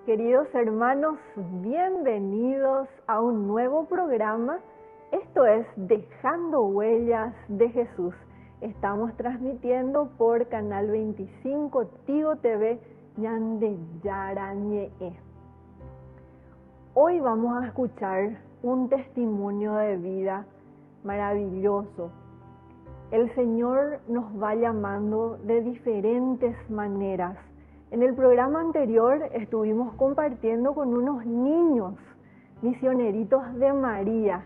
Queridos hermanos, bienvenidos a un nuevo programa. Esto es Dejando Huellas de Jesús. Estamos transmitiendo por Canal 25 Tigo TV Ñande Yarañe. Hoy vamos a escuchar un testimonio de vida maravilloso. El Señor nos va llamando de diferentes maneras. En el programa anterior estuvimos compartiendo con unos niños, misioneritos de María.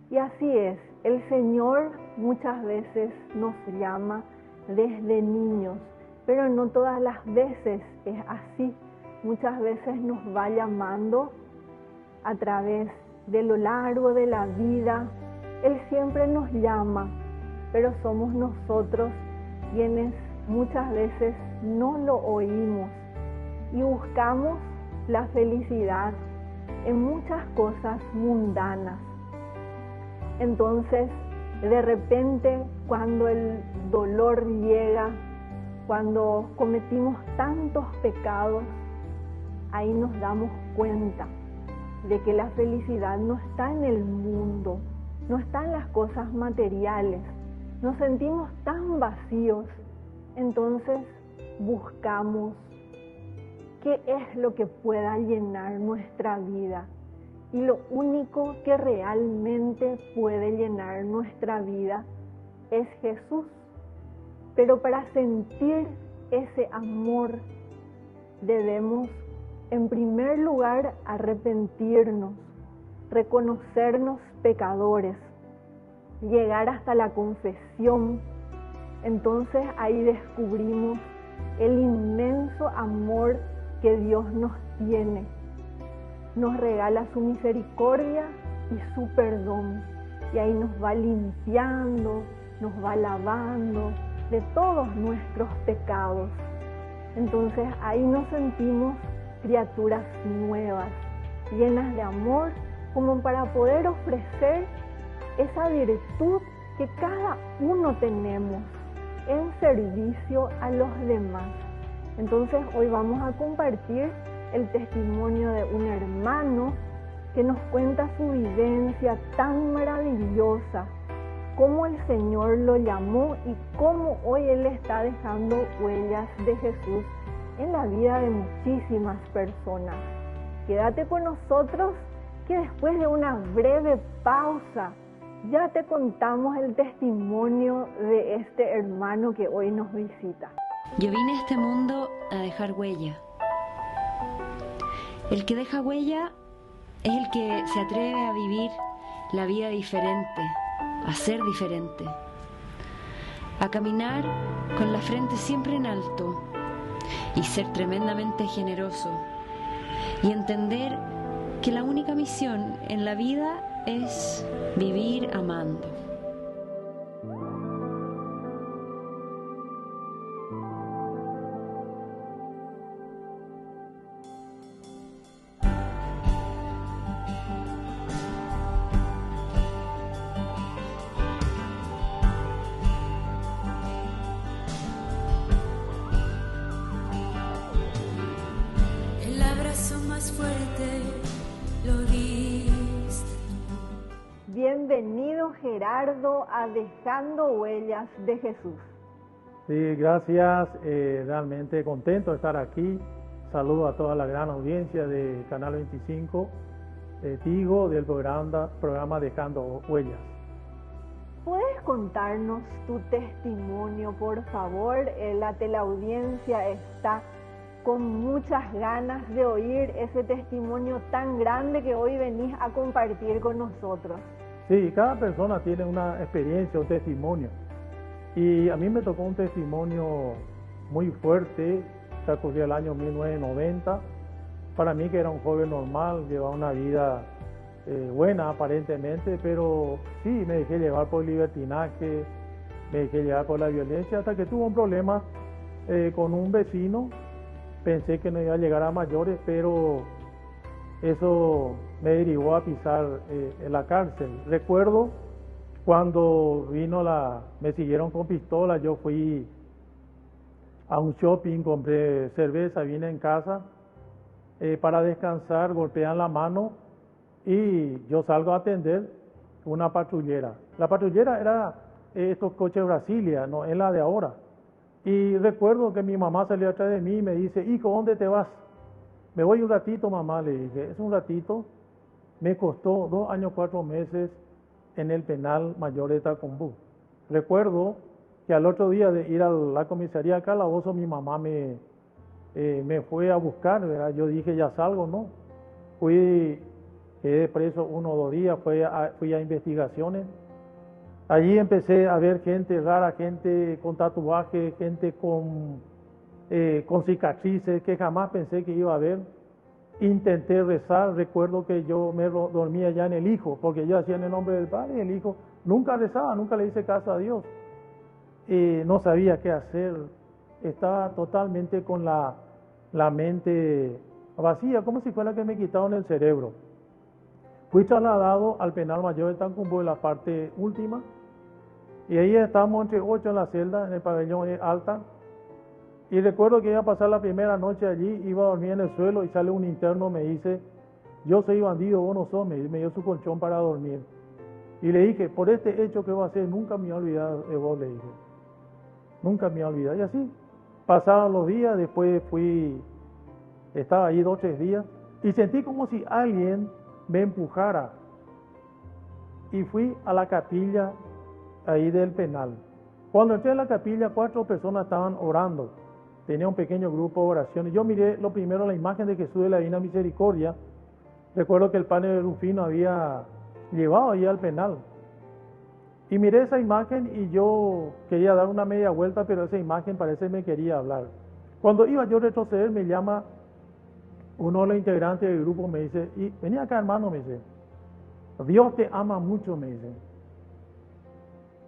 Y así es, el Señor muchas veces nos llama desde niños, pero no todas las veces es así. Muchas veces nos va llamando a través de lo largo de la vida. Él siempre nos llama, pero somos nosotros quienes muchas veces no lo oímos y buscamos la felicidad en muchas cosas mundanas. Entonces, de repente, cuando el dolor llega, cuando cometimos tantos pecados, ahí nos damos cuenta de que la felicidad no está en el mundo, no está en las cosas materiales. Nos sentimos tan vacíos. Entonces buscamos qué es lo que pueda llenar nuestra vida. Y lo único que realmente puede llenar nuestra vida es Jesús. Pero para sentir ese amor debemos, en primer lugar, arrepentirnos, reconocernos pecadores, llegar hasta la confesión. Entonces ahí descubrimos el inmenso amor que Dios nos tiene. Nos regala su misericordia y su perdón. Y ahí nos va limpiando, nos va lavando de todos nuestros pecados. Entonces ahí nos sentimos criaturas nuevas, llenas de amor, como para poder ofrecer esa virtud que cada uno tenemos en servicio a los demás. Entonces hoy vamos a compartir el testimonio de un hermano que nos cuenta su vivencia tan maravillosa, cómo el Señor lo llamó y cómo hoy él está dejando huellas de Jesús en la vida de muchísimas personas. Quédate con nosotros que después de una breve pausa ya te contamos el testimonio de este hermano que hoy nos visita. Yo vine a este mundo a dejar huella. El que deja huella es el que se atreve a vivir la vida diferente, a ser diferente, a caminar con la frente siempre en alto y ser tremendamente generoso y entender que la única misión en la vida es vivir amando. El abrazo más fuerte lo diste. Bienvenido Gerardo a Dejando Huellas de Jesús. Sí, gracias, realmente contento de estar aquí. Saludo a toda la gran audiencia de Canal 25, de Tigo, del programa Dejando Huellas. ¿Puedes contarnos tu testimonio, por favor? La teleaudiencia está con muchas ganas de oír ese testimonio tan grande que hoy venís a compartir con nosotros. Sí, cada persona tiene una experiencia, un testimonio. Y a mí me tocó un testimonio muy fuerte, que ocurrió el año 1990. Para mí, que era un joven normal, llevaba una vida buena aparentemente, pero sí, me dejé llevar por el libertinaje, me dejé llevar por la violencia, hasta que tuve un problema con un vecino. Pensé que no iba a llegar a mayores, pero eso me derivó a pisar en la cárcel. Recuerdo cuando me siguieron con pistola, yo fui a un shopping, compré cerveza, vine en casa para descansar, golpean la mano y yo salgo a atender una patrullera. La patrullera era estos coches Brasilia, no es la de ahora. Y recuerdo que mi mamá salió atrás de mí y me dice, hijo, ¿dónde te vas? Me voy un ratito, mamá, le dije. Es un ratito. Me costó 2 años, 4 meses en el penal mayor de Tacumbú. Recuerdo que al otro día de ir a la comisaría de Calabozo, mi mamá me fue a buscar, ¿verdad? Yo dije, ya salgo, ¿no? Quedé preso 1 o 2 días, fui a investigaciones. Allí empecé a ver gente rara, gente con tatuajes, gente con cicatrices que jamás pensé que iba a ver. Intenté rezar, recuerdo que yo me dormía ya en el Hijo, porque yo hacía en el nombre del Padre y el Hijo. Nunca rezaba, nunca le hice caso a Dios. No sabía qué hacer, estaba totalmente con la mente vacía, como si fuera que me quitaron el cerebro. Fui trasladado al penal mayor de Tacumbú, en la parte última, y ahí estábamos entre 8 en la celda, en el pabellón alta. Y recuerdo que iba a pasar la primera noche allí, iba a dormir en el suelo y sale un interno, me dice, yo soy bandido, vos no sos, me dio su colchón para dormir. Y le dije, por este hecho que voy a hacer, nunca me voy a olvidar de vos, le dije. Nunca me voy a olvidar. Y así, pasaron los días, después estaba allí 2 o 3 días, y sentí como si alguien me empujara. Y fui a la capilla ahí del penal. Cuando entré en la capilla, 4 personas estaban orando. Tenía un pequeño grupo de oración. Y yo miré lo primero la imagen de Jesús de la Divina Misericordia. Recuerdo que el padre Rufino había llevado ahí al penal. Y miré esa imagen y yo quería dar una media vuelta, pero esa imagen parece que me quería hablar. Cuando iba yo a retroceder, me llama uno de los integrantes del grupo, me dice, y vení acá, hermano, me dice, Dios te ama mucho, me dice.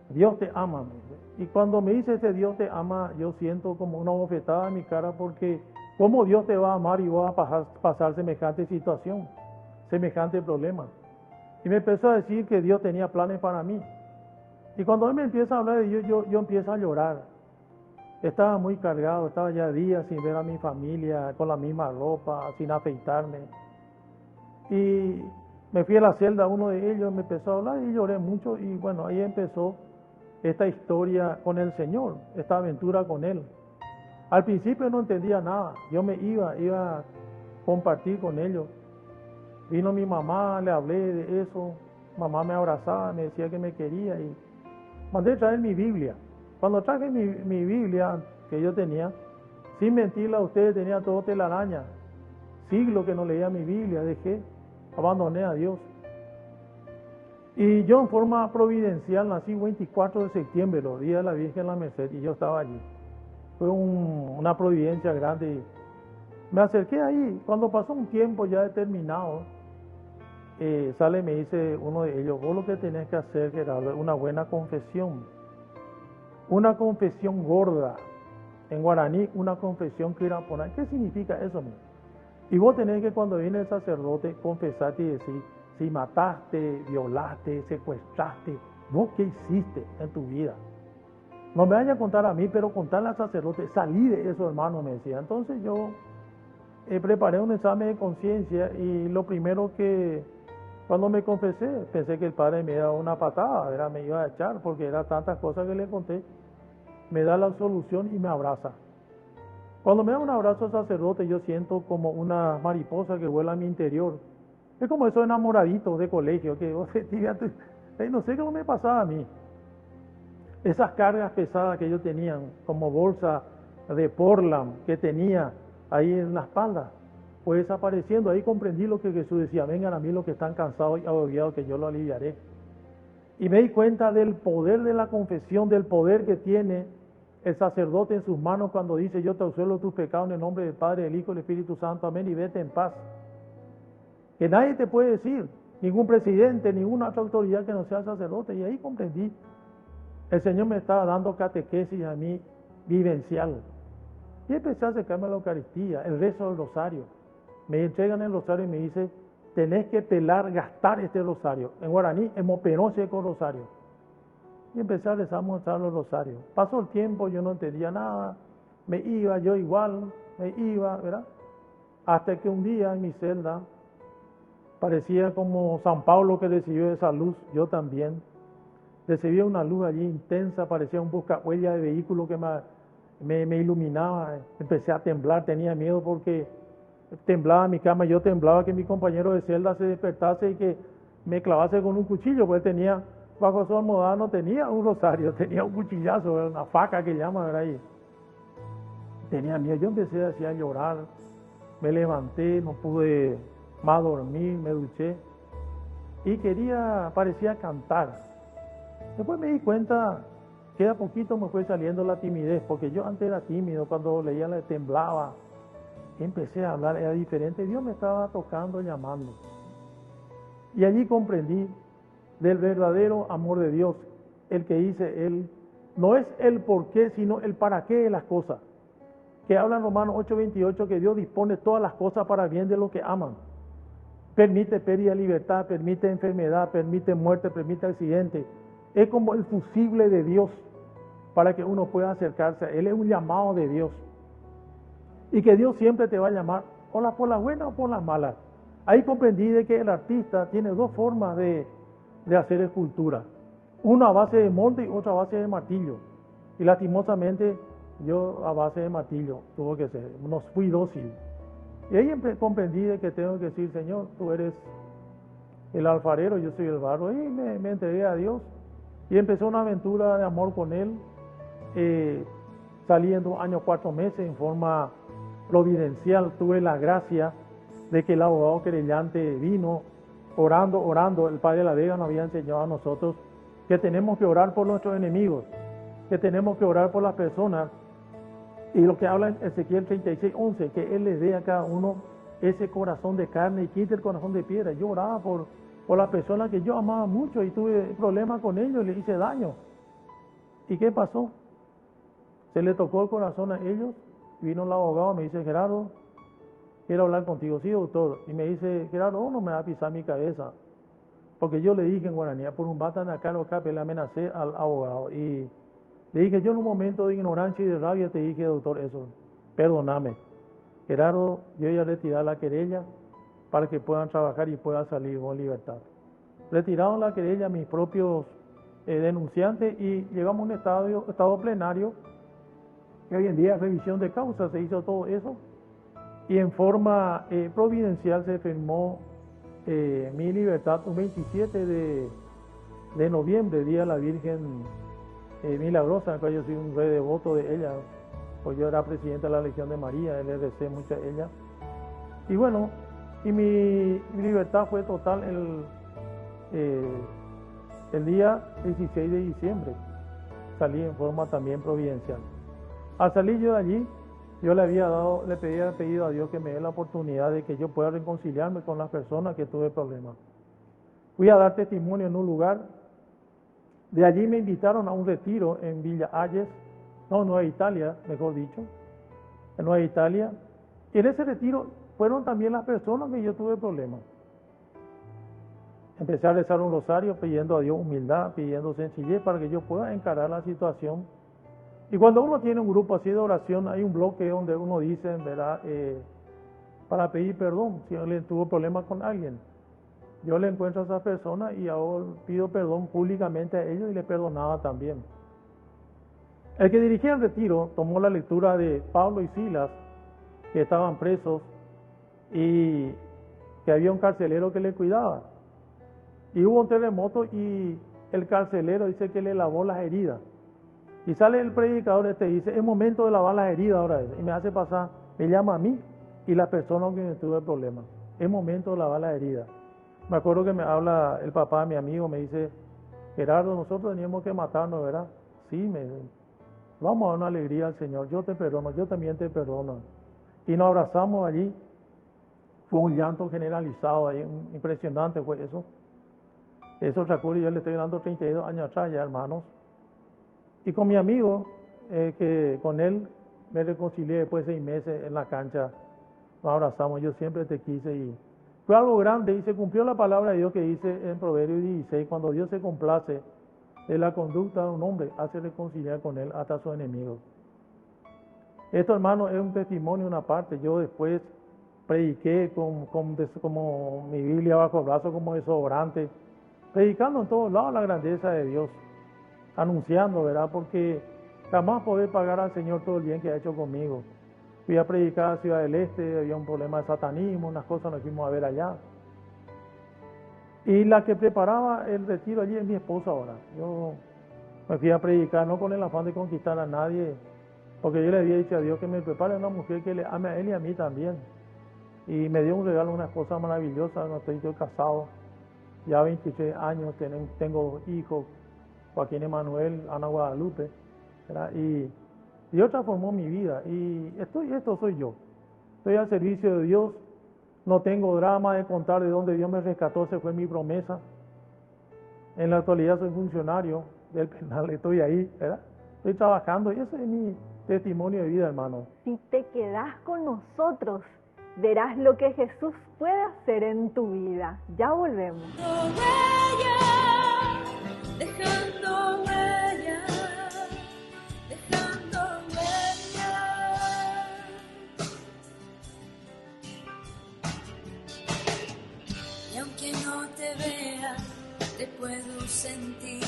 Dios te ama, me dice. Y cuando me dice ese Dios te ama, yo siento como una bofetada en mi cara, porque ¿cómo Dios te va a amar y vas a pasar semejante situación, semejante problema? Y me empezó a decir que Dios tenía planes para mí. Y cuando él me empieza a hablar de Dios, yo empiezo a llorar. Estaba muy cargado, estaba ya días sin ver a mi familia, con la misma ropa, sin afeitarme. Y me fui a la celda, uno de ellos me empezó a hablar y lloré mucho. Y bueno, ahí empezó esta historia con el Señor, esta aventura con Él. Al principio no entendía nada, yo me iba a compartir con ellos. Vino mi mamá, le hablé de eso, mamá me abrazaba, me decía que me quería y mandé traer mi Biblia. Cuando traje mi Biblia que yo tenía, sin mentirle a ustedes, tenía todo telaraña. Siglo que no leía mi Biblia, abandoné a Dios. Y yo en forma providencial nací 24 de septiembre, los días de la Virgen de la Merced, y yo estaba allí. Fue una providencia grande. Me acerqué ahí, cuando pasó un tiempo ya determinado, sale y me dice uno de ellos, vos lo que tenés que hacer es darle una buena confesión. Una confesión gorda. En guaraní, una confesión kirapona. ¿Qué significa eso? Y vos tenés que cuando viene el sacerdote confesarte y decir, si mataste, violaste, secuestraste, vos qué hiciste en tu vida. No me vayas a contar a mí, pero contarle al sacerdote, salí de eso, hermano, me decía. Entonces yo preparé un examen de conciencia y lo primero que, cuando me confesé, pensé que el padre me iba a dar una patada, me iba a echar, porque eran tantas cosas que le conté. Me da la absolución y me abraza. Cuando me da un abrazo al sacerdote, yo siento como una mariposa que vuela a mi interior. Es como esos enamoraditos de colegio, que no sé cómo me pasaba a mí. Esas cargas pesadas que yo tenía, como bolsa de Portland que tenía ahí en la espalda, fue desapareciendo. Ahí comprendí lo que Jesús decía, vengan a mí los que están cansados y agobiados, que yo lo aliviaré. Y me di cuenta del poder de la confesión, del poder que tiene el sacerdote en sus manos cuando dice, yo te absuelvo tus pecados en el nombre del Padre, del Hijo y del Espíritu Santo, amén, y vete en paz. Que nadie te puede decir, ningún presidente, ninguna otra autoridad que no sea sacerdote. Y ahí comprendí, el Señor me estaba dando catequesis a mí vivencial. Y empecé a acercarme a la Eucaristía, el rezo del rosario. Me entregan el rosario y me dice, tenés que pelar, gastar este rosario. En guaraní, emopenose con rosario. Y empecé a rezar los rosarios. Pasó el tiempo, yo no entendía nada. Me iba, yo igual, me iba, ¿verdad? Hasta que un día en mi celda, parecía como San Pablo que recibió esa luz, yo también. Recibía una luz allí intensa, parecía un buscahuella de vehículo que me iluminaba. Empecé a temblar, tenía miedo porque temblaba mi cama, yo temblaba que mi compañero de celda se despertase y que me clavase con un cuchillo, pues tenía, bajo su almohada no tenía un rosario, tenía un cuchillazo, una faca que llaman, ¿verdad? Y tenía miedo, yo empecé así a llorar, me levanté, no pude más dormir, me duché y parecía cantar. Después me di cuenta que a poquito me fue saliendo la timidez, porque yo antes era tímido, cuando leía le temblaba. Empecé a hablar, era diferente, Dios me estaba tocando, llamando. Y allí comprendí del verdadero amor de Dios, el que dice Él, no es el por qué, sino el para qué de las cosas. Que habla en Romanos 8:28 que Dios dispone todas las cosas para bien de los que aman. Permite pérdida de libertad, permite enfermedad, permite muerte, permite accidente. Es como el fusible de Dios para que uno pueda acercarse a Él. Es un llamado de Dios. Y que Dios siempre te va a llamar, o por las buenas o por las malas. Ahí comprendí de que el artista tiene dos formas de hacer escultura. Una a base de molde y otra a base de martillo. Y lastimosamente yo a base de martillo tuvo que ser, no fui dócil. Y ahí comprendí de que tengo que decir, Señor, tú eres el alfarero, yo soy el barro. Y me entregué a Dios. Y empezó una aventura de amor con Él. Salí en 2 años 4 meses en forma providencial. Tuve la gracia de que el abogado querellante vino orando. El Padre de la Vega nos había enseñado a nosotros que tenemos que orar por nuestros enemigos, que tenemos que orar por las personas. Y lo que habla en Ezequiel 36:11, que Él les dé a cada uno ese corazón de carne y quite el corazón de piedra. Yo oraba por las personas que yo amaba mucho y tuve problemas con ellos, les hice daño. ¿Y qué pasó? Se le tocó el corazón a ellos, vino el abogado, me dice, Gerardo, quiero hablar contigo. Sí, doctor. Y me dice, Gerardo, no me va a pisar mi cabeza. Porque yo le dije en guaraní, por un batan acá no cape, le amenacé al abogado. Y le dije, yo en un momento de ignorancia y de rabia te dije, doctor, eso, perdóname. Gerardo, yo ya retiré la querella para que puedan trabajar y puedan salir con libertad. Retiraron la querella mis propios denunciantes y llegamos a un estado plenario, que hoy en día es revisión de causa, se hizo todo eso, y en forma providencial se firmó mi libertad un 27 de noviembre, Día de la Virgen Milagrosa, en el cual yo soy un re devoto de ella, pues yo era presidente de la Legión de María, le recé mucho a ella. Y bueno, y mi libertad fue total el día 16 de diciembre, salí en forma también providencial. Al salir yo de allí, yo le había pedido a Dios que me dé la oportunidad de que yo pueda reconciliarme con las personas que tuve problemas. Fui a dar testimonio en un lugar, de allí me invitaron a un retiro en Villa Ayes, Nueva Italia, mejor dicho, en Nueva Italia, y en ese retiro fueron también las personas que yo tuve problemas. Empecé a rezar un rosario pidiendo a Dios humildad, pidiendo sencillez para que yo pueda encarar la situación. Y cuando uno tiene un grupo así de oración, hay un bloque donde uno dice, ¿verdad? Para pedir perdón, si alguien tuvo problemas con alguien. Yo le encuentro a esa persona y ahora pido perdón públicamente a ellos y le perdonaba también. El que dirigía el retiro tomó la lectura de Pablo y Silas, que estaban presos y que había un carcelero que le cuidaba. Y hubo un terremoto y el carcelero dice que le lavó las heridas. Y sale el predicador dice, es momento de lavar las heridas ahora. Y me hace pasar, me llama a mí y la persona con quien tuve problemas. Es momento de lavar las heridas. Me acuerdo que me habla el papá de mi amigo, me dice, Gerardo, nosotros teníamos que matarnos, ¿verdad? Sí, me dice, vamos a dar una alegría al Señor, yo te perdono, yo también te perdono. Y nos abrazamos allí, fue un llanto generalizado ahí, impresionante fue eso. Eso transcurre, yo le estoy dando 32 años atrás ya, hermanos. Y con mi amigo, que con él me reconcilié después de 6 meses en la cancha, nos abrazamos, yo siempre te quise y fue algo grande y se cumplió la palabra de Dios que dice en Proverbios 16, cuando Dios se complace de la conducta de un hombre, hace reconciliar con él hasta sus enemigos. Esto, hermano, es un testimonio, una parte. Yo después prediqué como mi Biblia bajo el brazo como desodorante, predicando en todos lados la grandeza de Dios, anunciando, ¿verdad? Porque jamás poder pagar al Señor todo el bien que ha hecho conmigo. Fui a predicar a Ciudad del Este, había un problema de satanismo, unas cosas nos fuimos a ver allá. Y la que preparaba el retiro allí es mi esposa ahora. Yo me fui a predicar, no con el afán de conquistar a nadie, porque yo le había dicho a Dios que me prepare una mujer que le ame a él y a mí también. Y me dio un regalo, una esposa maravillosa, no estoy yo casado, ya 23 años, tengo hijos, Joaquín Emanuel, Ana Guadalupe, ¿verdad? Y Dios transformó mi vida y esto soy yo. Estoy al servicio de Dios, no tengo drama de contar de dónde Dios me rescató, esa fue mi promesa. En la actualidad soy funcionario del penal, estoy ahí, ¿verdad? Estoy trabajando y ese es mi testimonio de vida, hermano. Si te quedas con nosotros, verás lo que Jesús puede hacer en tu vida. Ya volvemos. Dejando huella, dejando huella. Y aunque no te vea, te puedo sentir.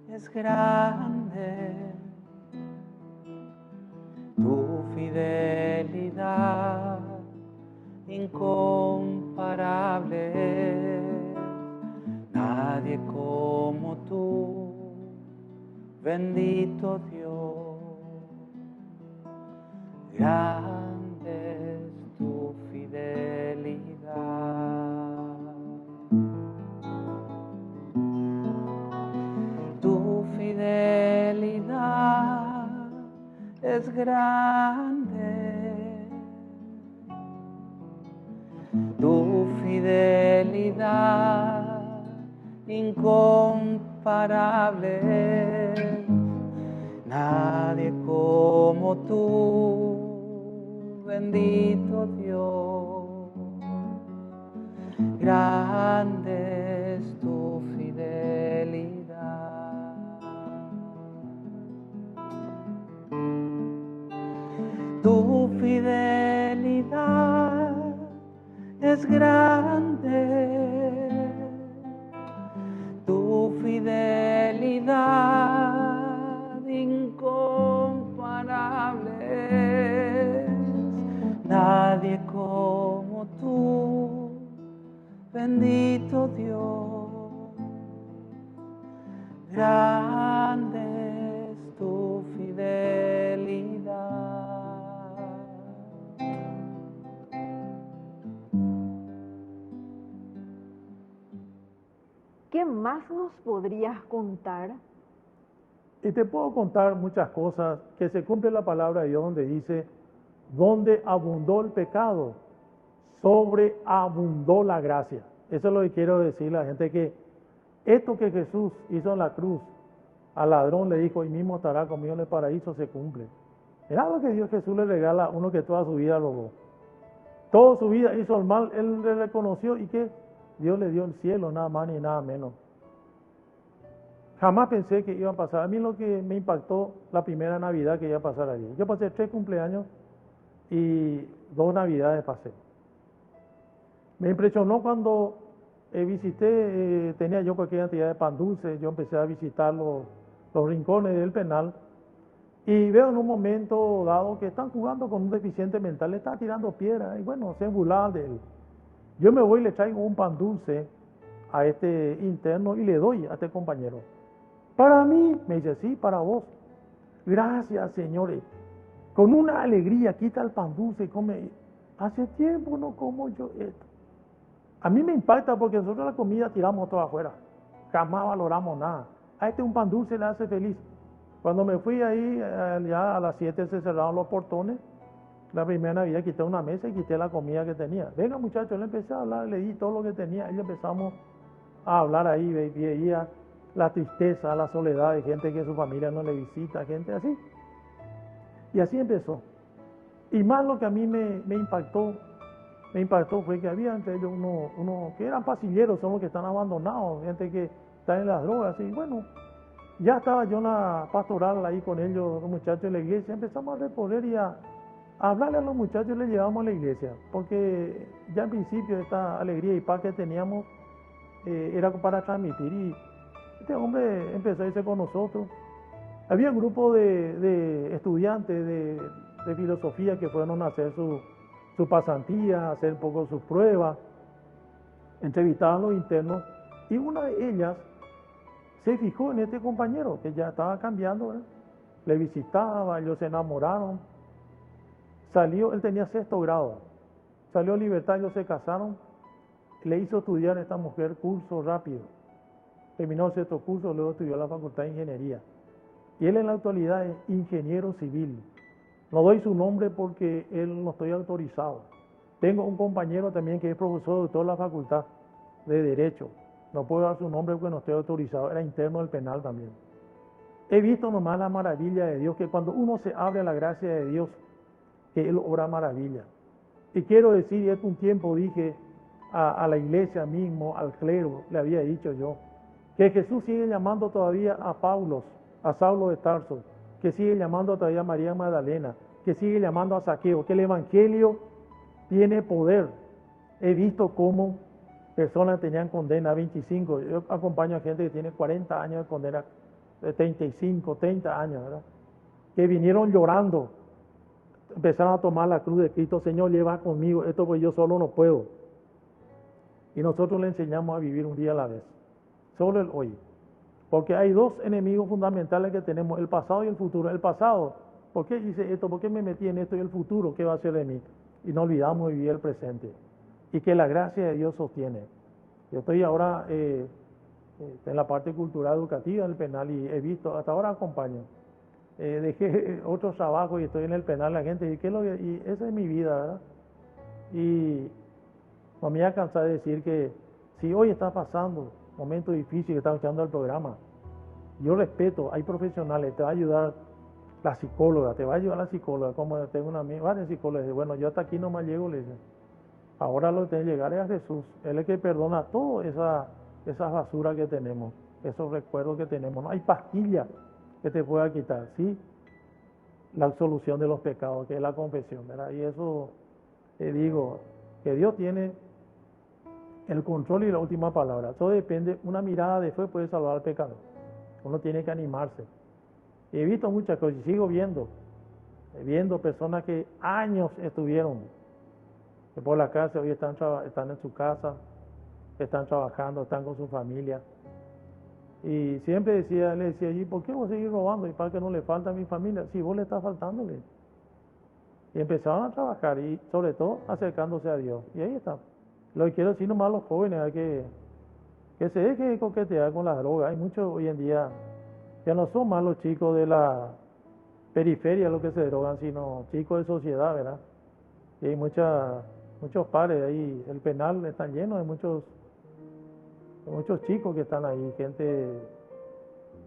Es grande, tu fidelidad incomparable, nadie como tú, bendito Dios, grande es tu fidelidad. Fidelidad es grande, tu fidelidad incomparable, nadie como tú, bendito Dios, grande es tu fidelidad. Tu fidelidad es grande, tu fidelidad incomparable, nadie como tú, bendito Dios, grande es tu fidelidad. ¿Qué más nos podrías contar? Y te puedo contar muchas cosas, que se cumple la palabra de Dios donde dice, donde abundó el pecado, sobreabundó la gracia. Eso es lo que quiero decirle a la gente, que esto que Jesús hizo en la cruz, al ladrón le dijo, y mismo estará conmigo en el paraíso, se cumple. Mirá lo que Dios Jesús le regala a uno que toda su vida logró. Toda su vida hizo el mal, él le reconoció y que Dios le dio el cielo, nada más ni nada menos. Jamás pensé que iba a pasar. A mí lo que me impactó la primera Navidad que iba a pasar allí. Yo pasé 3 cumpleaños y 2 Navidades pasé. Me impresionó cuando visité, tenía yo cualquier cantidad de pan dulce, yo empecé a visitar los rincones del penal y veo en un momento dado que están jugando con un deficiente mental, le está tirando piedras y bueno, se burlaban de él. Yo me voy y le traigo un pan dulce a este interno y le doy a este compañero. Para mí, me dice, sí, para vos. Gracias, señores. Con una alegría, quita el pan dulce y come. Hace tiempo no como yo esto. A mí me impacta porque nosotros la comida tiramos todo afuera. Jamás valoramos nada. A este un pan dulce le hace feliz. Cuando me fui ahí, ya a las 7 se cerraron los portones. La primera Navidad quité una mesa y quité la comida que tenía. Venga muchachos, le empecé a hablar, le di todo lo que tenía. Y empezamos a hablar ahí, veía la tristeza, la soledad de gente que su familia no le visita, gente así. Y así empezó. Y más lo que a mí me impactó fue que había entre ellos uno que eran pasilleros, son los que están abandonados, gente que está en las drogas. Y bueno, ya estaba yo en la pastoral ahí con ellos, los muchachos de la iglesia. Empezamos a recorrer y a hablarle a los muchachos y les llevamos a la iglesia. Porque ya en principio esta alegría y paz que teníamos era para transmitir. Y este hombre empezó a irse con nosotros. Había un grupo de estudiantes de filosofía que fueron a hacer su pasantía, a hacer un poco sus pruebas, entrevistaban a los internos, y una de ellas se fijó en este compañero que ya estaba cambiando, ¿verdad? Le visitaba, ellos se enamoraron, salió, él tenía 6º grado, salió a libertad, ellos se casaron, le hizo estudiar a esta mujer curso rápido, terminó el 6º curso, luego estudió la Facultad de Ingeniería, y él en la actualidad es ingeniero civil. No doy su nombre porque él no estoy autorizado. Tengo un compañero también que es profesor de toda la Facultad de Derecho. No puedo dar su nombre porque no estoy autorizado. Era interno del penal también. He visto nomás la maravilla de Dios, que cuando uno se abre a la gracia de Dios, que Él obra maravilla. Y quiero decir, y hace un tiempo dije a la iglesia mismo, al clero, le había dicho yo, que Jesús sigue llamando todavía a Saulo de Tarso, que sigue llamando todavía a María Magdalena, que sigue llamando a Zaqueo, que el Evangelio tiene poder. He visto cómo personas tenían condena 25, yo acompaño a gente que tiene 40 años de condena, de 35, 30 años, ¿verdad? Que vinieron llorando, empezaron a tomar la cruz de Cristo, Señor, lleva conmigo, esto pues yo solo no puedo. Y nosotros le enseñamos a vivir un día a la vez, solo el hoy. Porque hay 2 enemigos fundamentales que tenemos, el pasado y el futuro. El pasado, ¿por qué hice esto? ¿Por qué me metí en esto? Y el futuro, ¿qué va a hacer de mí? Y no olvidamos vivir el presente. Y que la gracia de Dios sostiene. Yo estoy ahora en la parte cultural educativa del penal y he visto, hasta ahora acompaño. Dejé otros trabajos y estoy en el penal. La gente dice, y esa es mi vida, ¿verdad? Y no me voy a cansar de decir que si hoy está pasando momentos difíciles que están escuchando el programa, yo respeto, hay profesionales, te va a ayudar la psicóloga, como tengo una amiga, varias psicólogas, bueno, yo hasta aquí nomás llego, le dicen, ahora lo que tiene que llegar es a Jesús, Él es el que perdona todas esas basuras que tenemos, esos recuerdos que tenemos, no hay pastilla que te pueda quitar, sí, la absolución de los pecados, que es la confesión, ¿verdad? Y eso, te digo, que Dios tiene el control y la última palabra. Todo depende, una mirada de fe puede salvar al pecador. Uno tiene que animarse. Y he visto muchas cosas, y sigo viendo personas que años estuvieron, que por la casa hoy están en su casa, están trabajando, están con su familia. Y siempre le decía, ¿y por qué vos seguís robando? ¿Y para que no le falta a mi familia? Si vos le estás faltándole. Y empezaron a trabajar y sobre todo acercándose a Dios. Y ahí está. Lo que quiero decir nomás a los jóvenes es que se deje coquetear con las drogas. Hay muchos hoy en día que no son más los chicos de la periferia los que se drogan, sino chicos de sociedad, ¿verdad? Y hay muchos padres ahí, el penal está lleno de muchos chicos que están ahí, gente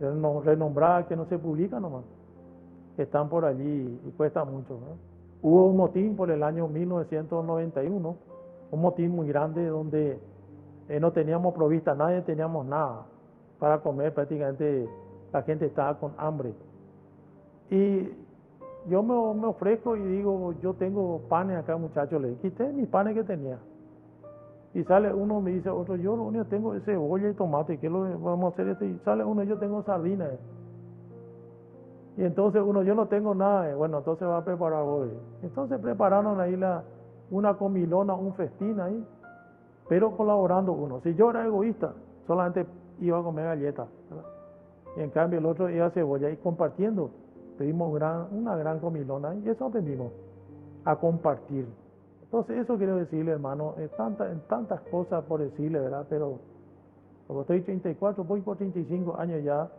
renombrada que no se publica nomás, que están por allí y cuesta mucho, ¿no? Hubo un motín por el año 1991, un motín muy grande donde no teníamos provista, nadie teníamos nada para comer, prácticamente la gente estaba con hambre. Y yo me ofrezco y digo, yo tengo panes acá, muchachos, le quité mis panes que tenía. Y sale uno, me dice otro, yo lo único que tengo es cebolla y tomate, ¿qué lo vamos a hacer esto? Y sale uno, yo tengo sardinas. Y entonces uno, yo no tengo nada, bueno, entonces va a preparar hoy. Entonces prepararon ahí una comilona, un festín ahí, pero colaborando uno. Si yo era egoísta, solamente iba a comer galletas, ¿verdad? Y en cambio el otro iba cebolla y compartiendo. Pedimos una gran comilona y eso aprendimos, a compartir. Entonces eso quiero decirle, hermano, en tantas cosas por decirle, ¿verdad? Pero como estoy 34, voy por 35 años ya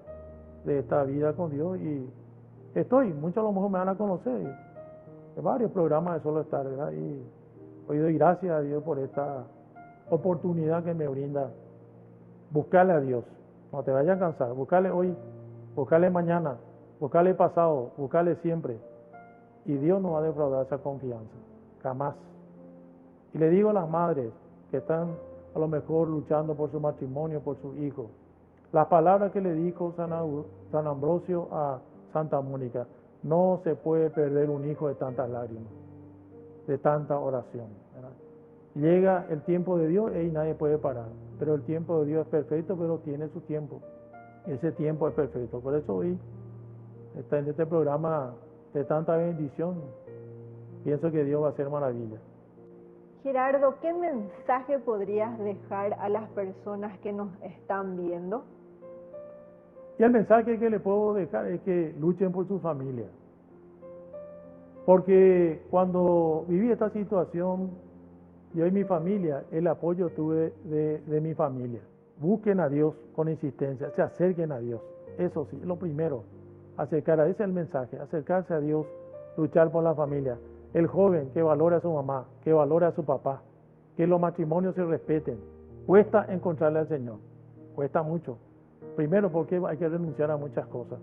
de esta vida con Dios y muchos a lo mejor me van a conocer, en varios programas de Solo Estar, ¿verdad? Y hoy doy gracias a Dios por esta oportunidad que me brinda. Buscarle a Dios, no te vayas a cansar, buscarle hoy, buscarle mañana, buscarle pasado, buscarle siempre. Y Dios no va a defraudar esa confianza, jamás. Y le digo a las madres que están a lo mejor luchando por su matrimonio, por sus hijos, las palabras que le dijo San Ambrosio a Santa Mónica, no se puede perder un hijo de tantas lágrimas, de tanta oración, ¿verdad? Llega el tiempo de Dios y nadie puede parar, pero el tiempo de Dios es perfecto, pero tiene su tiempo. Ese tiempo es perfecto. Por eso hoy está en este programa de tanta bendición. Pienso que Dios va a hacer maravillas. Gerardo, ¿qué mensaje podrías dejar a las personas que nos están viendo? Y el mensaje que le puedo dejar es que luchen por su familia. Porque cuando viví esta situación, yo y mi familia, el apoyo tuve de mi familia. Busquen a Dios con insistencia, se acerquen a Dios. Eso sí, lo primero, ese es el mensaje, acercarse a Dios, luchar por la familia. El joven que valore a su mamá, que valore a su papá, que los matrimonios se respeten. Cuesta encontrarle al Señor, cuesta mucho. Primero porque hay que renunciar a muchas cosas.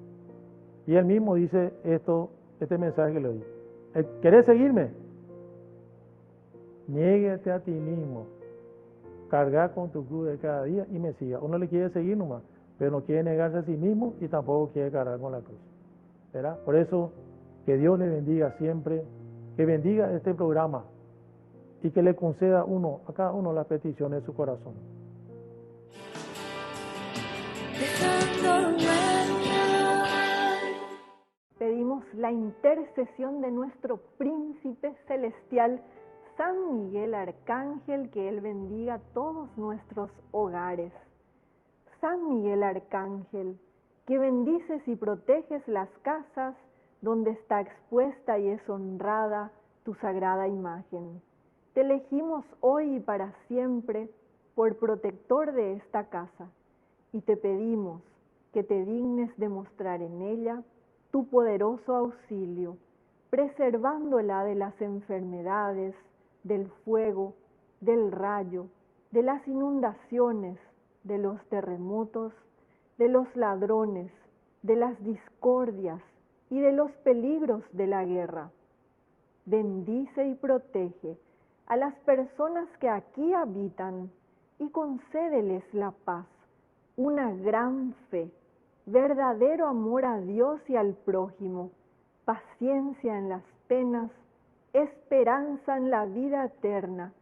Y él mismo dice este mensaje que le doy. ¿Querés seguirme? Niéguete a ti mismo. Carga con tu cruz de cada día y me siga. Uno le quiere seguir nomás, pero no quiere negarse a sí mismo y tampoco quiere cargar con la cruz, ¿verdad? Por eso, que Dios le bendiga siempre, que bendiga este programa y que le conceda a cada uno las peticiones de su corazón. Pedimos la intercesión de nuestro príncipe celestial, San Miguel Arcángel, que Él bendiga todos nuestros hogares. San Miguel Arcángel, que bendices y proteges las casas donde está expuesta y es honrada tu sagrada imagen. Te elegimos hoy y para siempre por protector de esta casa y te pedimos que te dignes demostrar en ella tu poderoso auxilio, preservándola de las enfermedades, del fuego, del rayo, de las inundaciones, de los terremotos, de los ladrones, de las discordias y de los peligros de la guerra. Bendice y protege a las personas que aquí habitan y concédeles la paz, una gran fe, verdadero amor a Dios y al prójimo, paciencia en las penas, esperanza en la vida eterna,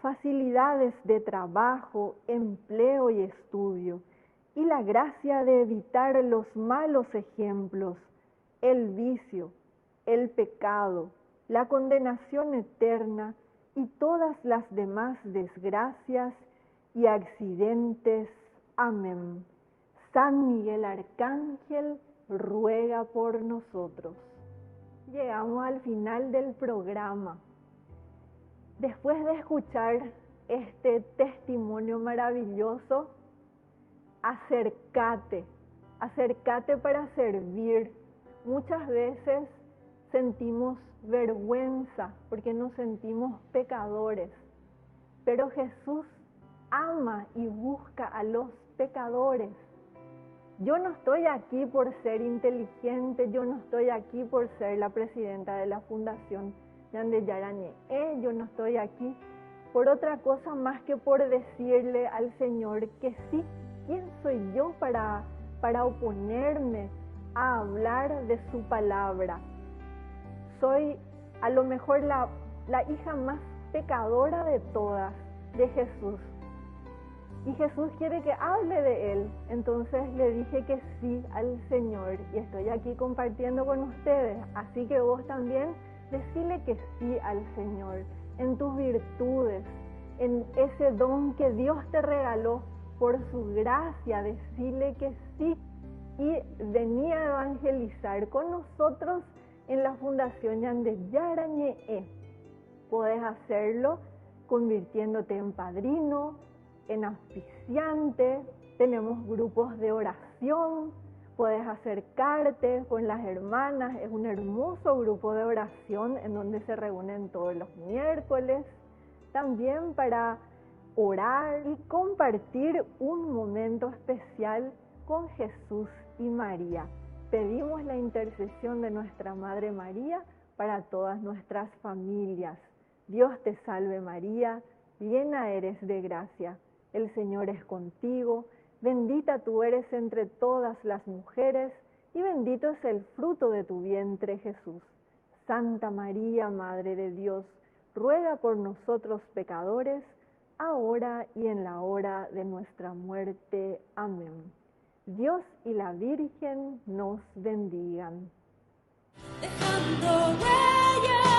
facilidades de trabajo, empleo y estudio, y la gracia de evitar los malos ejemplos, el vicio, el pecado, la condenación eterna y todas las demás desgracias y accidentes. Amén. San Miguel Arcángel, ruega por nosotros. Llegamos al final del programa. Después de escuchar este testimonio maravilloso, acércate para servir. Muchas veces sentimos vergüenza porque nos sentimos pecadores, pero Jesús ama y busca a los pecadores. Yo no estoy aquí por ser inteligente, yo no estoy aquí por ser la presidenta de la fundación, Yande Yarañe, yo no estoy aquí por otra cosa más que por decirle al Señor que sí. ¿Quién soy yo para oponerme a hablar de su palabra? Soy a lo mejor la hija más pecadora de todas, de Jesús. Y Jesús quiere que hable de Él. Entonces le dije que sí al Señor y estoy aquí compartiendo con ustedes. Así que vos también decile que sí al Señor en tus virtudes, en ese don que Dios te regaló por su gracia. Decile que sí y vení a evangelizar con nosotros en la Fundación Yande Yarañe. Puedes hacerlo convirtiéndote en padrino, en auspiciante. Tenemos grupos de oración, puedes acercarte con las hermanas. Es un hermoso grupo de oración en donde se reúnen todos los miércoles, también para orar y compartir un momento especial con Jesús y María. Pedimos la intercesión de nuestra Madre María para todas nuestras familias. Dios te salve María, llena eres de gracia. El Señor es contigo, bendita tú eres entre todas las mujeres, y bendito es el fruto de tu vientre, Jesús. Santa María, Madre de Dios, ruega por nosotros pecadores, ahora y en la hora de nuestra muerte. Amén. Dios y la Virgen nos bendigan. Dejando huella.